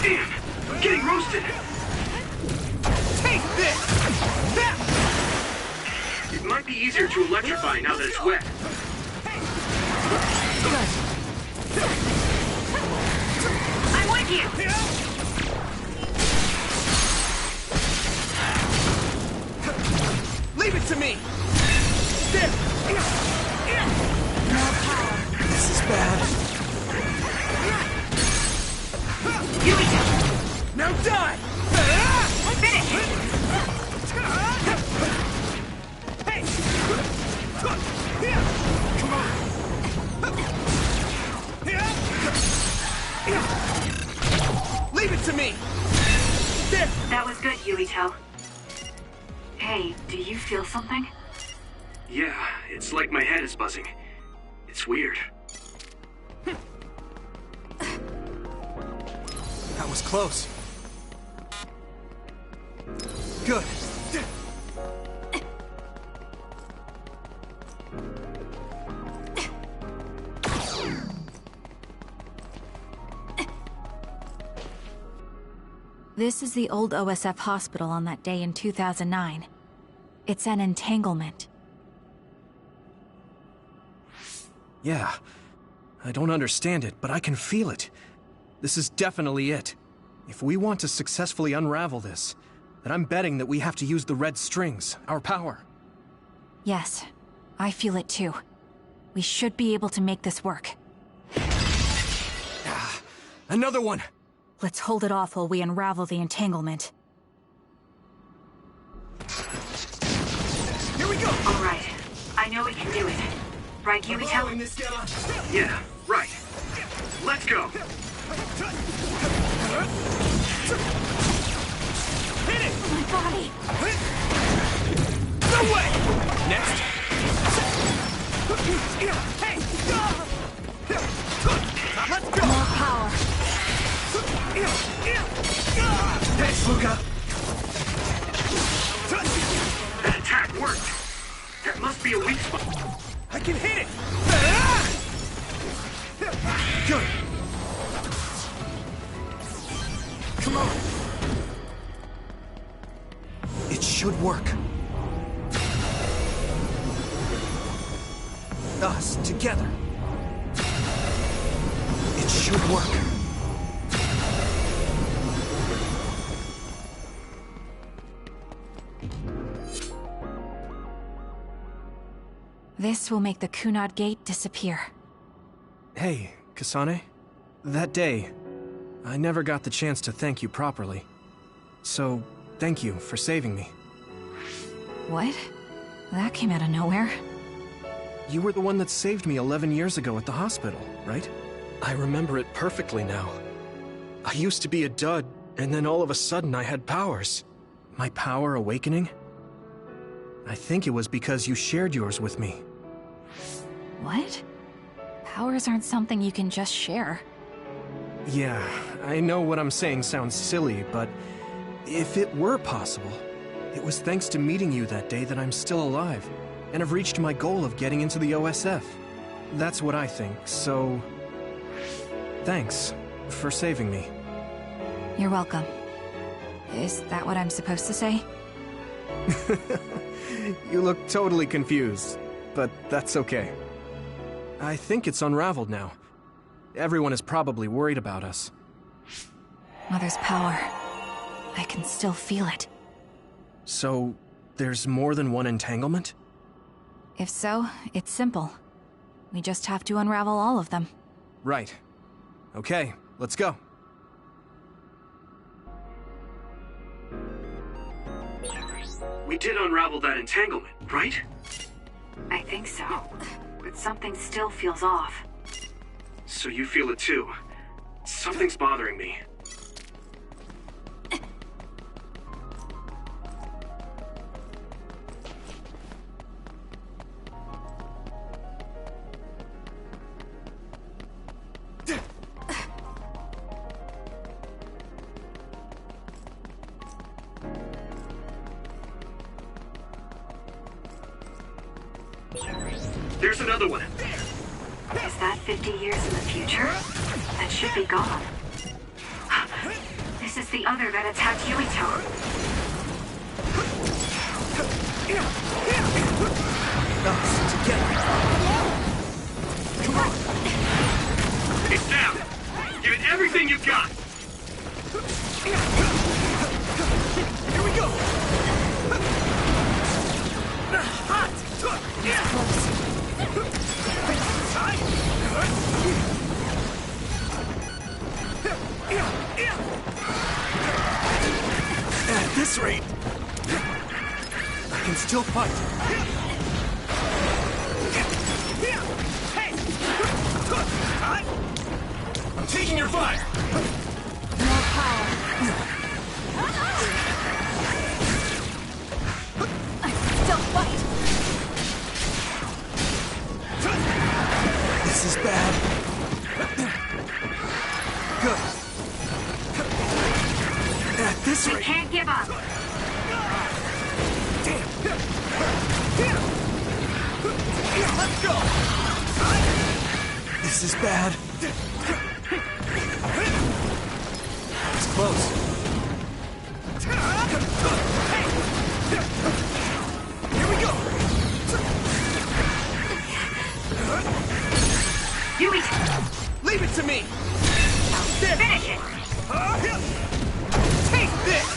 Damn! I'm getting roasted! Take this! It might be easier to electrify now that it's wet. I'm with you! Leave it to me! There! This is bad. Yuito! Now die! Finish! Yuito. Hey, do you feel something? Yeah, it's like my head is buzzing. It's weird. That was close. Good. This is the old OSF hospital on that day in 2009. It's an entanglement. Yeah. I don't understand it, but I can feel it. This is definitely it. If we want to successfully unravel this, then I'm betting that we have to use the red strings, our power. Yes, I feel it too. We should be able to make this work. Another one! Let's hold it off while we unravel the entanglement. Here we go! Alright, I know we can do it. Right, Yuito? Yeah, right. Let's go! Hit it! My body! No way! Next! Hey! Let's go! More power! Thanks, Luca! That attack worked! That must be a weak spot. I can hit it! Good! Come on! It should work. Us, together. It should work. This will make the Kunad Gate disappear. Hey, Kasane. That day, I never got the chance to thank you properly. So, thank you for saving me. What? That came out of nowhere. You were the one that saved me 11 years ago at the hospital, right? I remember it perfectly now. I used to be a dud, and then all of a sudden I had powers. My power awakening? I think it was because you shared yours with me. What? Powers aren't something you can just share. Yeah, I know what I'm saying sounds silly, but if it were possible, it was thanks to meeting you that day that I'm still alive, and have reached my goal of getting into the OSF. That's what I think, so... thanks for saving me. You're welcome. Is that what I'm supposed to say? You look totally confused, but that's okay. I think it's unraveled now. Everyone is probably worried about us. Mother's power. I can still feel it. So, there's more than one entanglement? If so, it's simple. We just have to unravel all of them. Right. Okay, let's go. We did unravel that entanglement, right? I think so. But something still feels off. So you feel it too. Something's bothering me. There's another one. Is that 50 years in the future? That should be gone. This is the other that attacked Yuito. Us, together. Come on! It's down! Give it everything you've got! Here we go! Hot! At this rate, I can still fight. I'm taking your fire. More power. This is bad. Good. At this rate... We can't give up. Damn. Let's go! This is bad. It's close. Here we go! Yui! Leave it to me! There. Finish it! Take this!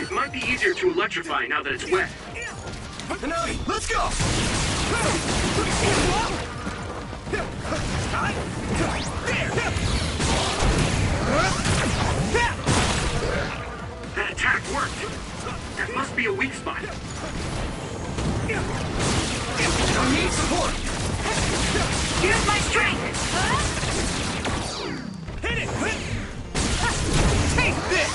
It might be easier to electrify now that it's wet. Let's go! That attack worked. That must be a weak spot. I need support! Use my strength! Hit it! Take this!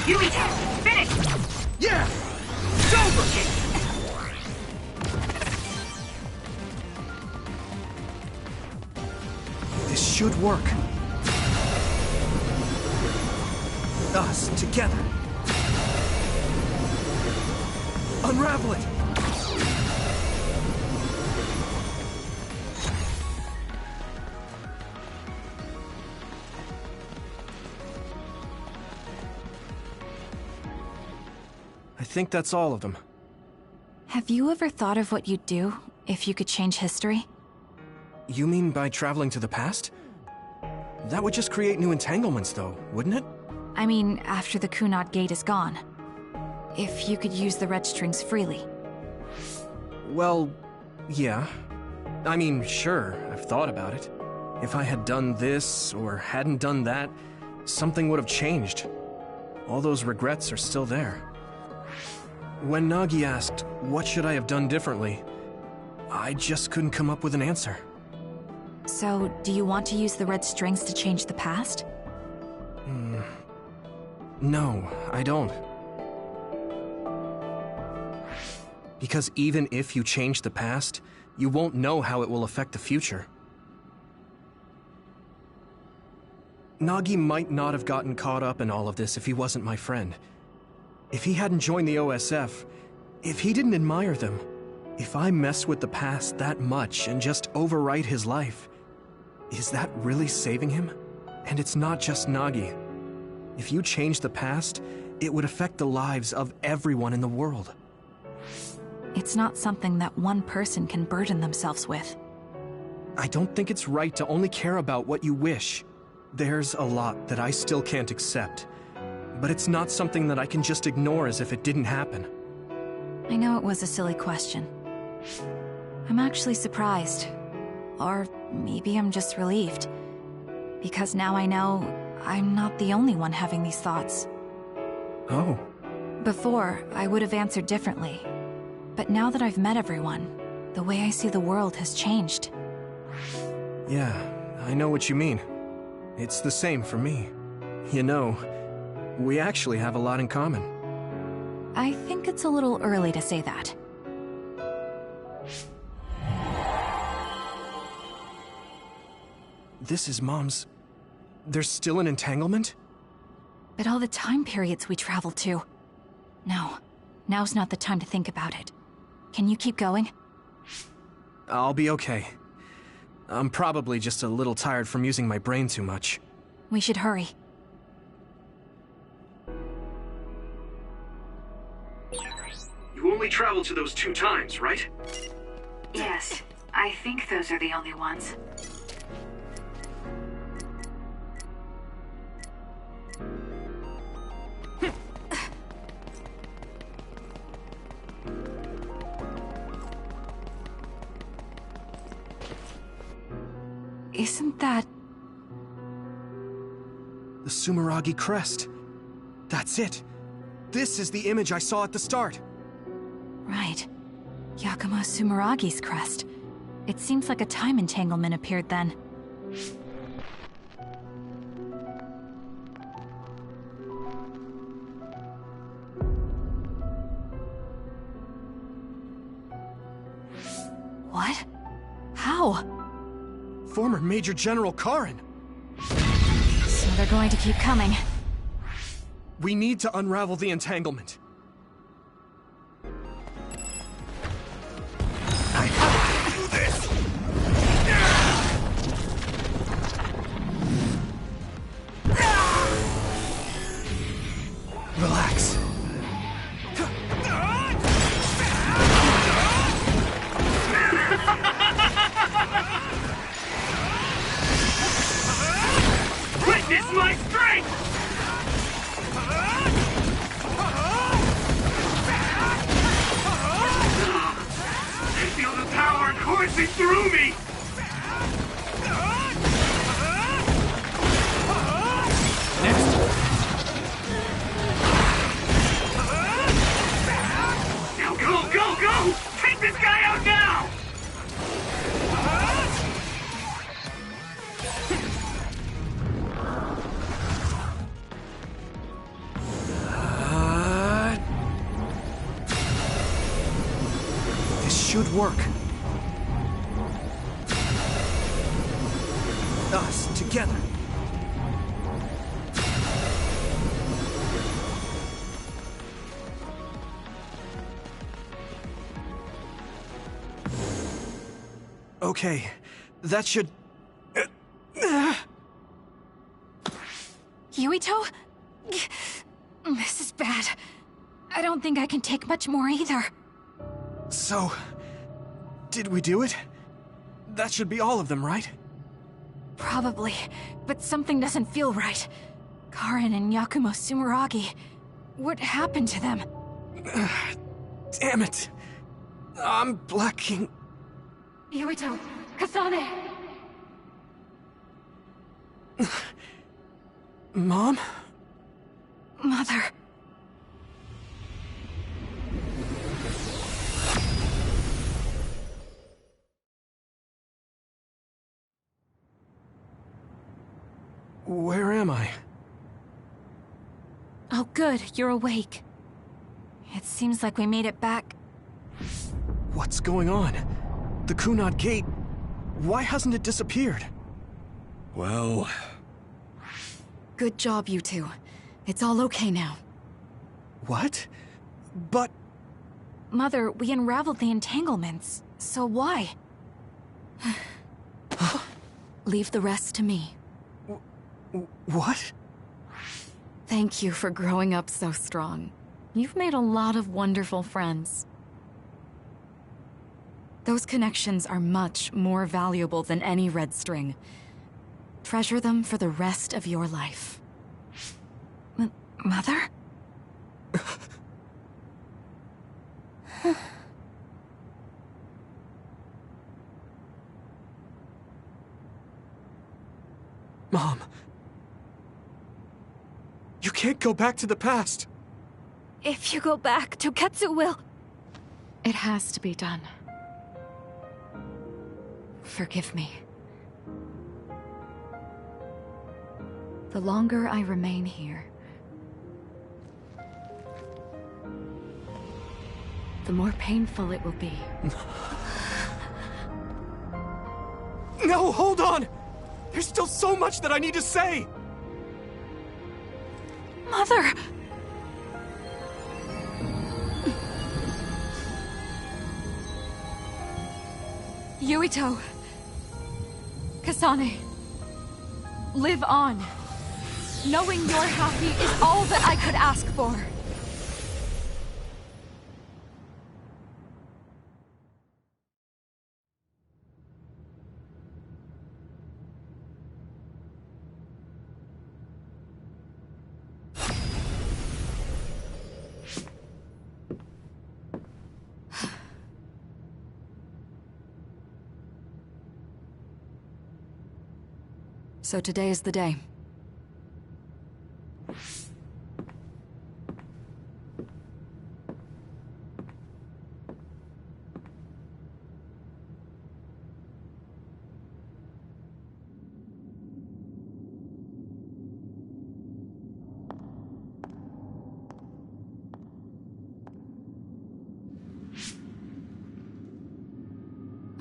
Yui, finish! Yeah! It's over! This should work. Us, together. Unravel it! I think that's all of them. Have you ever thought of what you'd do if you could change history? You mean by traveling to the past? That would just create new entanglements, though, wouldn't it? I mean, after the Kunad Gate is gone. If you could use the red strings freely. Well, yeah. I mean, sure, I've thought about it. If I had done this, or hadn't done that, something would have changed. All those regrets are still there. When Nagi asked, what should I have done differently, I just couldn't come up with an answer. So, do you want to use the red strings to change the past? No, I don't. Because even if you change the past, you won't know how it will affect the future. Nagi might not have gotten caught up in all of this if he wasn't my friend. If he hadn't joined the OSF, if he didn't admire them, if I mess with the past that much and just overwrite his life, is that really saving him? And it's not just Nagi. If you change the past, it would affect the lives of everyone in the world. It's not something that one person can burden themselves with. I don't think it's right to only care about what you wish. There's a lot that I still can't accept, but it's not something that I can just ignore as if it didn't happen. I know it was a silly question. I'm actually surprised. Or maybe I'm just relieved. Because now I know I'm not the only one having these thoughts. Oh. Before, I would have answered differently. But now that I've met everyone, the way I see the world has changed. Yeah, I know what you mean. It's the same for me. You know, we actually have a lot in common. I think it's a little early to say that. This is Mom's... There's still an entanglement? But all the time periods we traveled to... No, now's not the time to think about it. Can you keep going? I'll be okay. I'm probably just a little tired from using my brain too much. We should hurry. You only traveled to those 2 times, right? Yes, I think those are the only ones. Isn't that... The Sumeragi crest. That's it. This is the image I saw at the start. Right. Yakumo Sumeragi's crest. It seems like a time entanglement appeared then. What? How? Former Major General Karen. So they're going to keep coming. We need to unravel the entanglement. I have to do this! Relax. Witness my strength! I feel the power coursing through me! Next. Now go, go, go! Take this guy out now! This should work. Us, together. Okay, that should... Yuito? This is bad. I don't think I can take much more either. So, did we do it? That should be all of them, right? Probably, but something doesn't feel right. Karen and Yakumo Sumeragi. What happened to them? Damn it. I'm blacking... Yuito! Kasane! Mom? Mother... Where am I? Oh good, you're awake. It seems like we made it back. What's going on? The Kunad Gate... Why hasn't it disappeared? Well... Good job, you two. It's all okay now. What? But... Mother, we unraveled the entanglements, so why? Leave the rest to me. What? Thank you for growing up so strong. You've made a lot of wonderful friends. Those connections are much more valuable than any red string. Treasure them for the rest of your life. Mother? Mom. You can't go back to the past. If you go back, Toketsu will... It has to be done. Forgive me. The longer I remain here, the more painful it will be. No, hold on! There's still so much that I need to say! Mother! Yuito. Kasane. Live on. Knowing you're happy is all that I could ask for. So today is the day.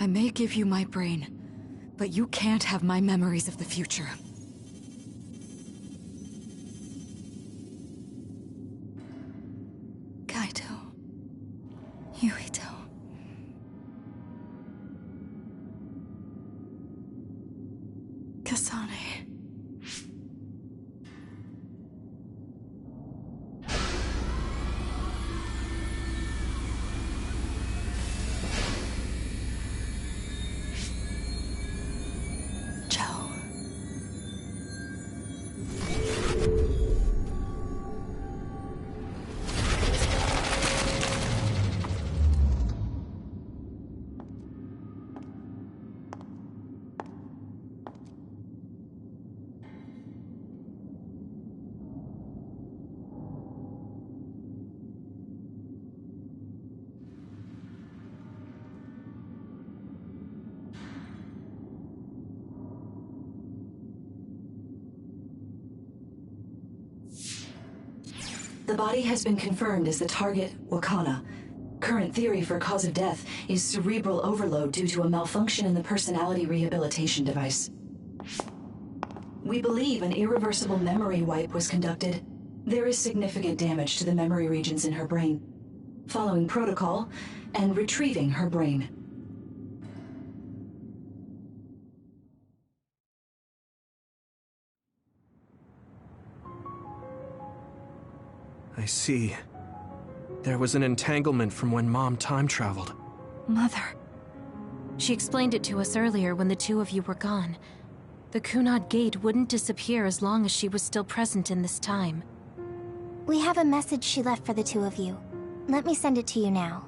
I may give you my brain, but you can't have my memories of the future. Kaito. Yuito. Kasane. The body has been confirmed as the target, Wakana. Current theory for cause of death is cerebral overload due to a malfunction in the personality rehabilitation device. We believe an irreversible memory wipe was conducted. There is significant damage to the memory regions in her brain. Following protocol and retrieving her brain. I see. There was an entanglement from when Mom time traveled. Mother. She explained it to us earlier when the two of you were gone. The Kunad Gate wouldn't disappear as long as she was still present in this time. We have a message she left for the two of you. Let me send it to you now.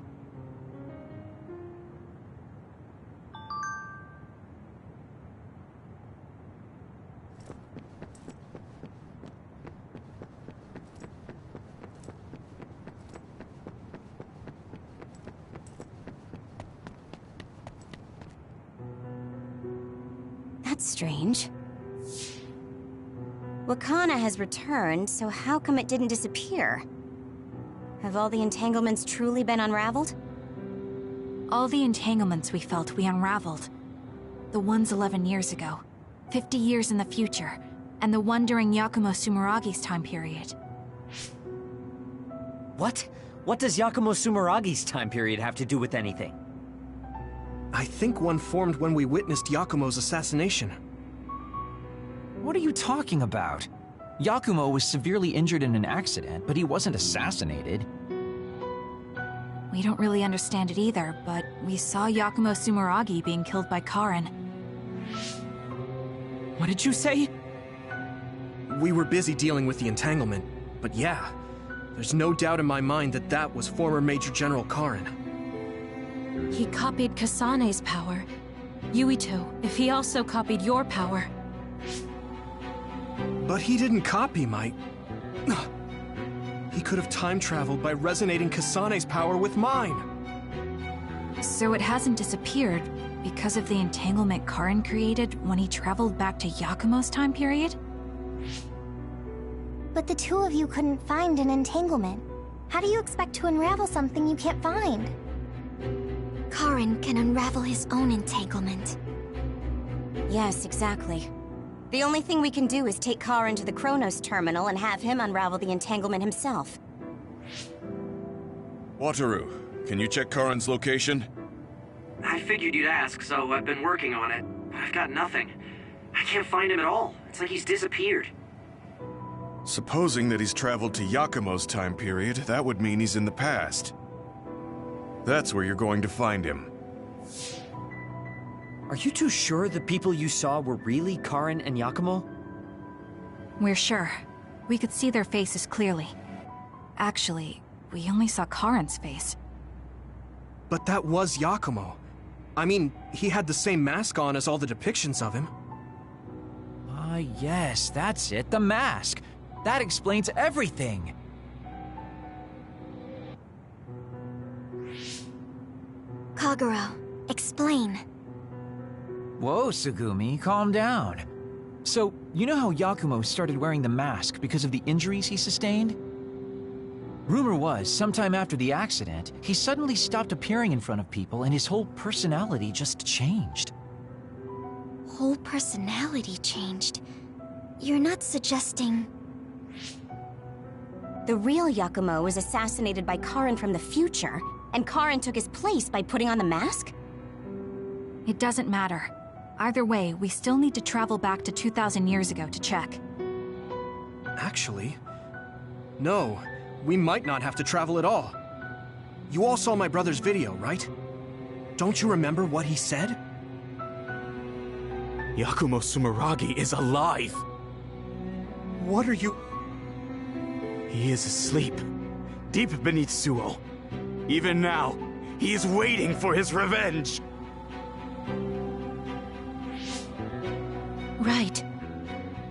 That's strange. Wakana has returned, so how come it didn't disappear? Have all the entanglements truly been unraveled? All the entanglements we felt we unraveled. The ones 11 years ago, 50 years in the future, and the one during Yakumo Sumeragi's time period. What? What does Yakumo Sumeragi's time period have to do with anything? I think one formed when we witnessed Yakumo's assassination. What are you talking about? Yakumo was severely injured in an accident, but he wasn't assassinated. We don't really understand it either, but we saw Yakumo Sumeragi being killed by Karin. What did you say? We were busy dealing with the entanglement, but yeah, there's no doubt in my mind that that was former Major General Karin. He copied Kasane's power. Yuito, if he also copied your power. But he didn't copy my... He could have time traveled by resonating Kasane's power with mine. So it hasn't disappeared because of the entanglement Karin created when he traveled back to Yakumo's time period? But the two of you couldn't find an entanglement. How do you expect to unravel something you can't find? Karin can unravel his own entanglement. Yes, exactly. The only thing we can do is take Karin to the Chronos terminal and have him unravel the entanglement himself. Wataru, can you check Karin's location? I figured you'd ask, so I've been working on it. But I've got nothing. I can't find him at all. It's like he's disappeared. Supposing that he's traveled to Yakumo's time period, that would mean he's in the past. That's where you're going to find him. Are you too sure the people you saw were really Karin and Yakumo? We're sure. We could see their faces clearly. Actually, we only saw Karin's face. But that was Yakumo. I mean, he had the same mask on as all the depictions of him. Ah, yes, that's it, the mask. That explains everything. Kagero, explain. Whoa, Tsugumi, calm down. So, you know how Yakumo started wearing the mask because of the injuries he sustained? Rumor was, sometime after the accident, he suddenly stopped appearing in front of people and his whole personality just changed. Whole personality changed? You're not suggesting... The real Yakumo was assassinated by Karin from the future, and Karin took his place by putting on the mask? It doesn't matter. Either way, we still need to travel back to 2,000 years ago to check. Actually, no. We might not have to travel at all. You all saw my brother's video, right? Don't you remember what he said? Yakumo Sumeragi is alive! What are you... He is asleep, deep beneath Suo. Even now, he is waiting for his revenge! Right.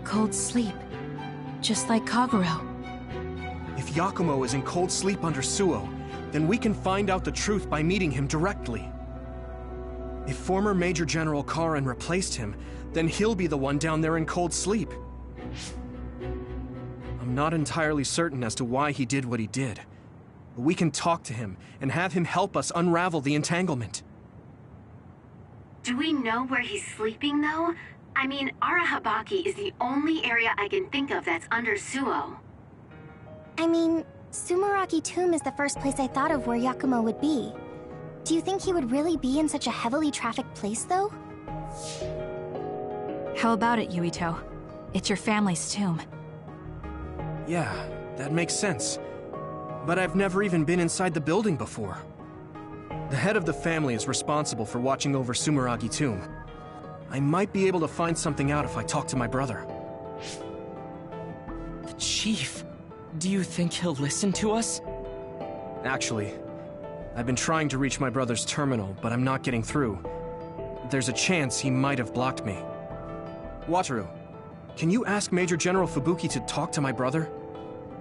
Cold sleep. Just like Kaguro. If Yakumo is in cold sleep under Suo, then we can find out the truth by meeting him directly. If former Major General Karin replaced him, then he'll be the one down there in cold sleep. I'm not entirely certain as to why he did what he did. But we can talk to him and have him help us unravel the entanglement. Do we know where he's sleeping, though? I mean, Arahabaki is the only area I can think of that's under Suo. I mean, Sumeragi Tomb is the first place I thought of where Yakumo would be. Do you think he would really be in such a heavily trafficked place, though? How about it, Yuito? It's your family's tomb. Yeah, that makes sense. But I've never even been inside the building before. The head of the family is responsible for watching over Sumeragi Tomb. I might be able to find something out if I talk to my brother. The Chief. Do you think he'll listen to us? Actually, I've been trying to reach my brother's terminal, but I'm not getting through. There's a chance he might have blocked me. Wataru, can you ask Major General Fubuki to talk to my brother?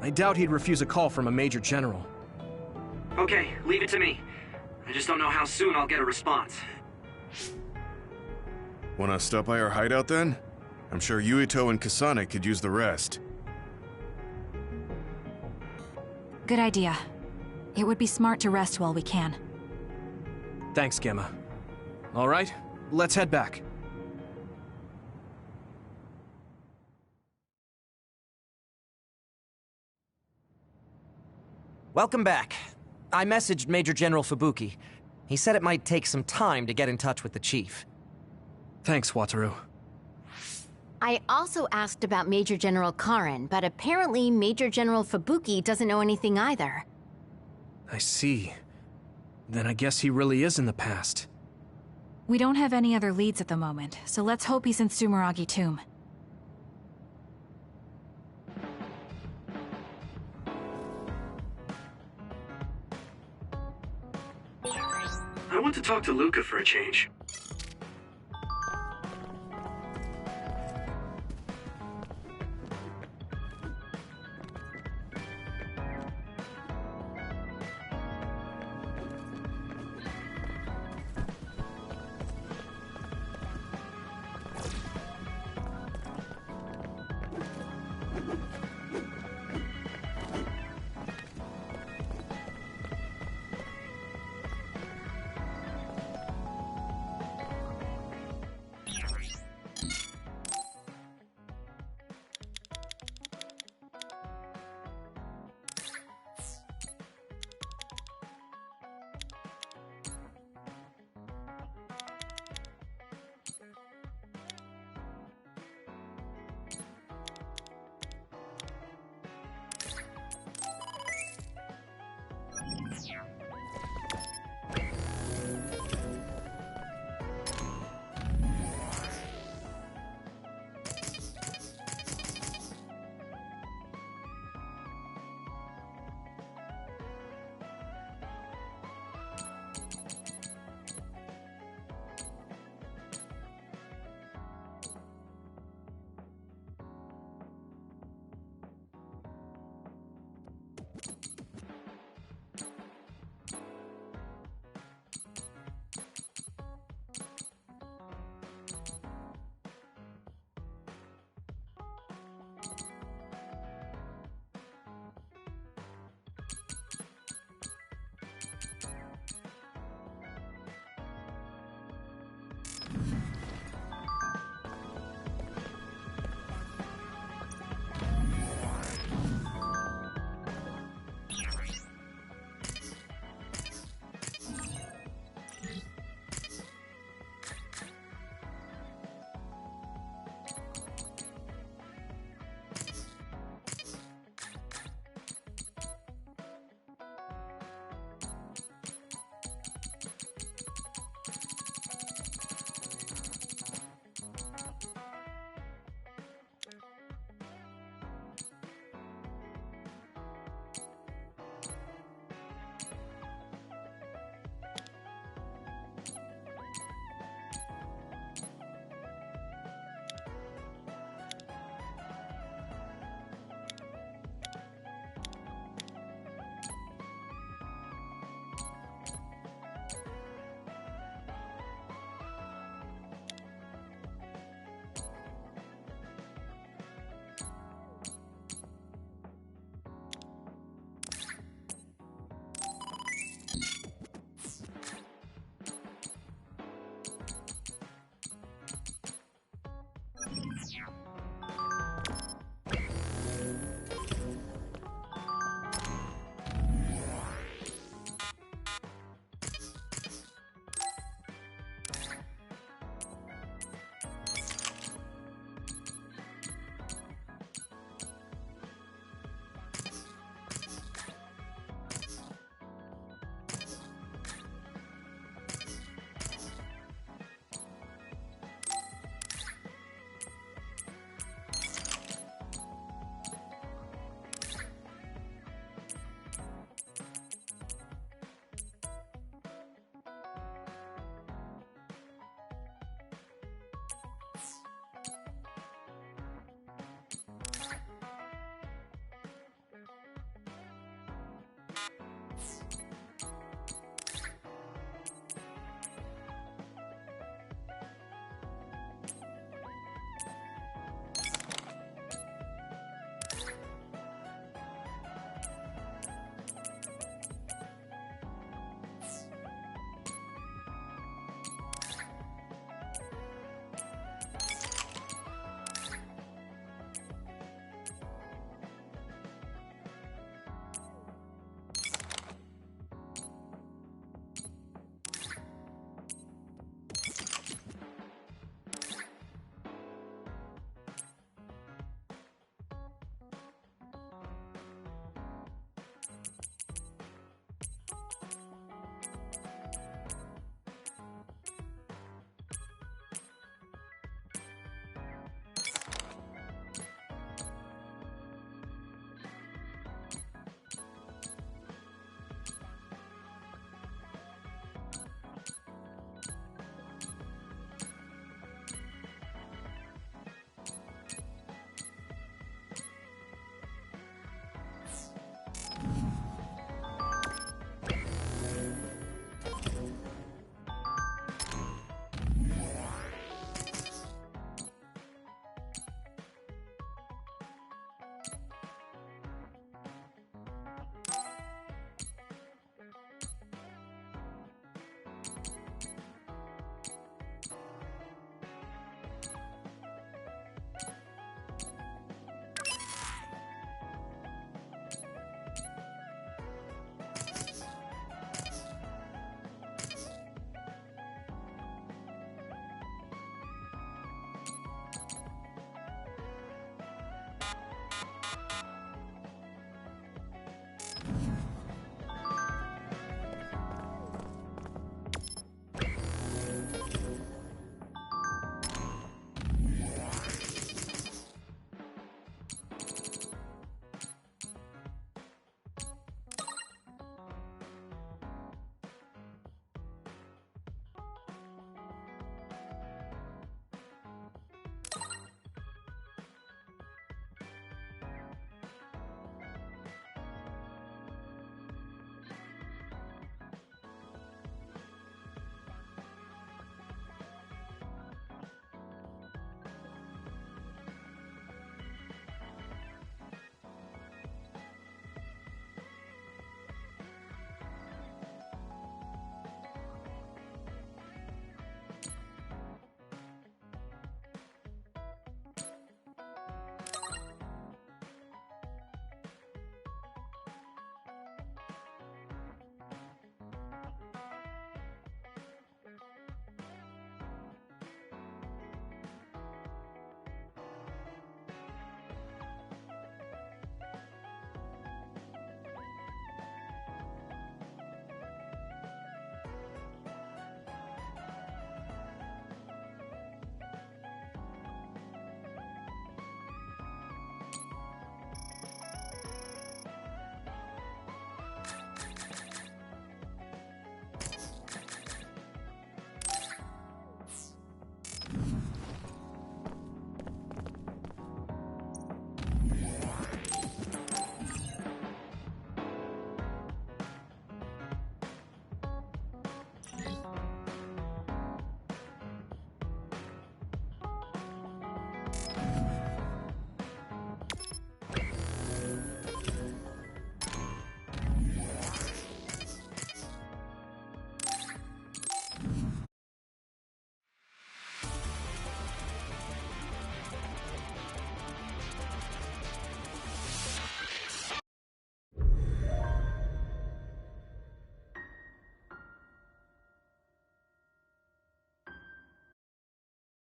I doubt he'd refuse a call from a Major General. Okay, leave it to me. I just don't know how soon I'll get a response. Wanna stop by our hideout then? I'm sure Yuito and Kasane could use the rest. Good idea. It would be smart to rest while we can. Thanks, Gemma. All right, let's head back. Welcome back. I messaged Major General Fubuki. He said it might take some time to get in touch with the Chief. Thanks, Wataru. I also asked about Major General Karin, but apparently Major General Fubuki doesn't know anything either. I see. Then I guess he really is in the past. We don't have any other leads at the moment, so let's hope he's in Sumeragi Tomb. I want to talk to Luca for a change.